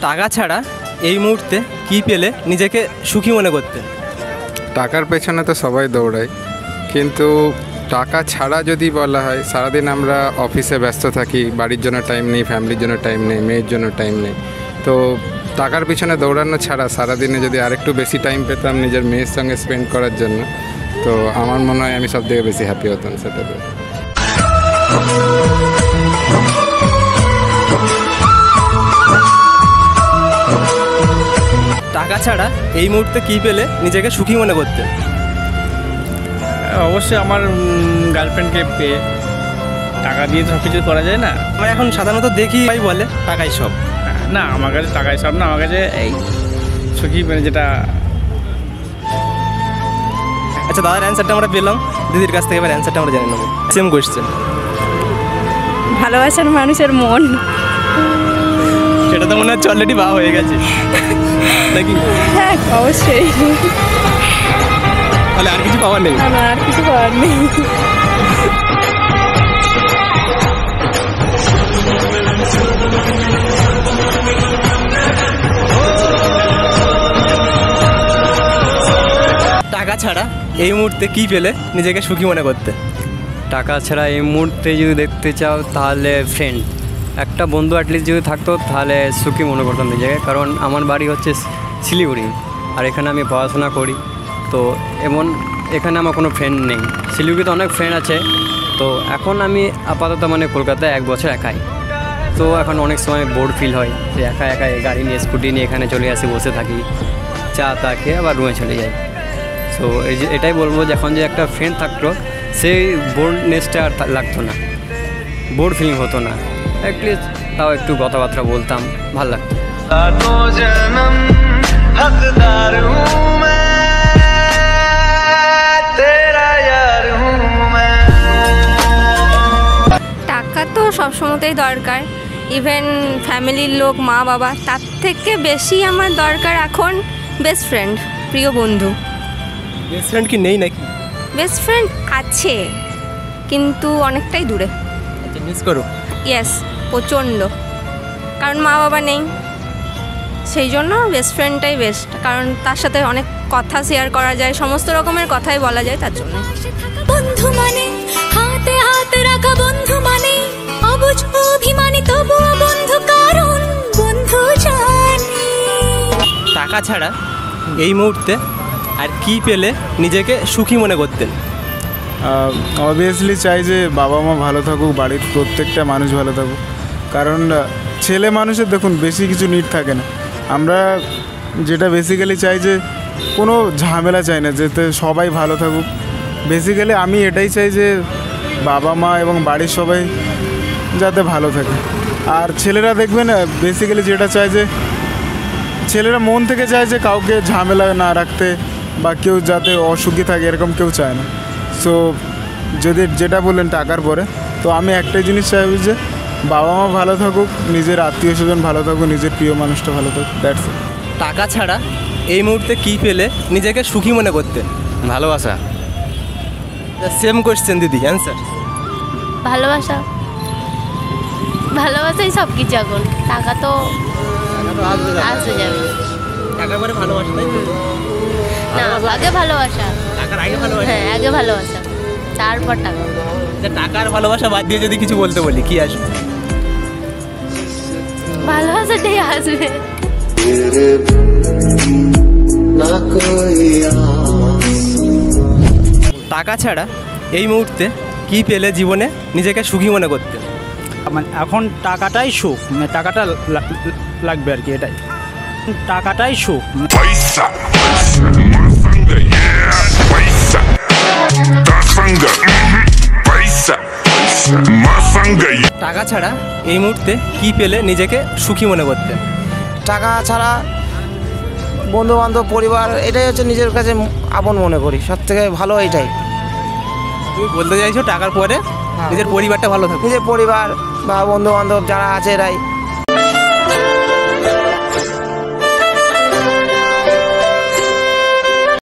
টাকা ছাড়া এই মুহূর্তে কি পেলে নিজেকে সুখী মনে করতেন? টাকার পেছনে তো সবাই দৌড়ায়, কিন্তু টাকা ছাড়া যদি বলা হয়, সারাদিন আমরা অফিসে ব্যস্ত থাকি, বাড়ির জন্য টাইম নেই, ফ্যামিলির জন্য টাইম নেই, মেয়ের জন্য টাইম নেই। তো টাকার পিছনে দৌড়ানো ছাড়া সারাদিনে যদি আরেকটু বেশি টাইম পেতাম নিজের মেয়ের সঙ্গে স্পেন্ড করার জন্য, তো আমার মনে হয় আমি সব থেকে বেশি হ্যাপি হতাম সেটাতে। টাকা ছাড়া এই মুহূর্তে কি পেলে নিজেকে সুখী মনে করতেন? অবশ্যই আমার গার্লফ্রেন্ডকে পেয়ে। টাকা দিয়ে সব কিছু করা যায় না। আমরা এখন সাধারণত দেখি ভাই বলে টাকাই সব। না, আমার কাছে টাকাই সব না, আমার কাছে এই সুখী মানে যেটা। আচ্ছা, দাদার অ্যান্সারটা আমরা পেলাম, দিদির কাছ থেকে এবার অ্যান্সারটা আমরা জেনে নেবো। Same question. ভালোবাসার মানুষের মন। সেটা তো মনে হচ্ছে অলরেডি বা হয়ে গেছে নাকি? হ্যাঁ, অবশ্যই। তাহলে আর কিছু পাওয়ার নেই? না, আর কিছু পাওয়ার নেই। টাকা ছাড়া এই মুহূর্তে কি পেলে নিজেকে সুখী মনে করতে? টাকা ছাড়া এই মুহূর্তে যদি দেখতে চাও তাহলে ফ্রেন্ড, একটা বন্ধু অ্যাটলিস্ট যদি থাকতো তাহলে সুখী মনে করতাম নিজেকে। কারণ আমার বাড়ি হচ্ছে শিলিগুড়ি, আর এখানে আমি পড়াশোনা করি। তো এখানে আমার কোনো ফ্রেন্ড নেই। শিলিগুড়িতে অনেক ফ্রেন্ড আছে। তো এখন আমি আপাতত মানে কলকাতায় 1 বছর একাই। তো এখন অনেক সময় বোর্ড ফিল হয় যে একা একা গাড়ি নিয়ে স্কুটি নিয়ে এখানে চলে আসি, বসে থাকি, চা তা খেয়ে আবার রুমে চলে যাই। তো এটাই বলবো যে এখন যে একটা ফ্রেন্ড থাকতো সেই বোর্ডনেসটা আর লাগতো না, বোর্ড ফিলিং হতো না। অ্যাটলিস্ট তাও একটু কথাবার্তা বলতাম, ভালো লাগতো। টাকা তো সবসময়তেই দরকার, ইভেন ফ্যামিলির লোক, মা বাবা, তার থেকে বেশি আমার দরকার এখন বেস্ট ফ্রেন্ড, প্রিয় বন্ধু। বেস্ট ফ্রেন্ড কি নেই নাকি? বেস্ট ফ্রেন্ড আছে, কিন্তু অনেকটাই দূরে। আচ্ছা, মিস করো? ইয়েস, প্রচণ্ড। কারণ মা বাবা নেই, সেই জন্য বেস্ট ফ্রেন্ডটাই বেস্ট। কারণ তার সাথে অনেক কথা শেয়ার করা যায়, সমস্ত রকমের কথাই বলা যায় তার জন্য। বন্ধু মানে হাতে হাত রাখা, বন্ধু মানে অবুঝ অভিমানী তবুও বন্ধু, কারণ বন্ধু জানি। টাকা ছাড়া এই মুহূর্তে আর কি পেলে নিজেকে সুখী মনে করতেন? অবভিয়াসলি চাই যে বাবা মা ভালো থাকুক, বাড়ির প্রত্যেকটা মানুষ ভালো থাকুক। কারণ ছেলে মানুষের দেখুন বেশি কিছু নিড থাকে না। আমরা যেটা বেসিক্যালি চাই যে কোনো ঝামেলা চাই না, যাতে সবাই ভালো থাকুক। বেসিক্যালি আমি এটাই চাই যে বাবা মা এবং বাড়ির সবাই যাতে ভালো থাকে। আর ছেলেরা দেখবেন বেসিক্যালি যেটা চায় যে ছেলেরা মন থেকে চায় যে কাউকে ঝামেলা না রাখতে, বা কেউ যাতে অসুখী থাকে এরকম কেউ চায় না। সো যদি যেটা বললেন টাকার পরে, তো আমি একটাই জিনিস চাইবো যে বাবা মা ভালো থাকুক, নিজের আত্মীয় স্বজন ভালো থাকুক, নিজের প্রিয় মানুষটা ভালো থাকুক, দ্যাটস ইট। টাকা ছাড়া এই মুহূর্তে কি পেলে নিজেকে সুখী মনে করতেন? ভালোবাসা। সেম কোয়েশ্চেন দিদি, অ্যান্সার? ভালোবাসা, ভালোবাসাই সব কিছু। এখন টাকা তো আসতে যাবে। টাকার পরে ভালোবাসা, তাই তো? না, আগে ভালোবাসা। টাকার আগে ভালোবাসা? হ্যাঁ, আগে ভালোবাসা, তারপর টাকা। টাকার ভালোবাসা বাদ দিয়ে যদি কিছু বলতে বলি কি আসবে? ভালোবাসাটাই আসবে। টাকা ছাড়া এই মুহূর্তে কি পেলে জীবনে নিজেকে সুখী মনে করতে? মানে এখন টাকাটাই সুখ, মানে টাকাটা লাগবে আর কি, এটাই টাকাটাই সুখ। টাকা ছাড়া এই মুহূর্তে কি পেলে নিজেকে সুখী মনে করতে? টাকা ছাড়া বন্ধু বান্ধব, পরিবার, এটাই হচ্ছে নিজের কাছে আপন মনে করি। সব থেকে ভালো এইটাই। তুমি বলতে চাইছো টাকার পরে নিজের পরিবারটা ভালো থাকে? নিজের পরিবার বা বন্ধু বান্ধব যারা আছে এরাই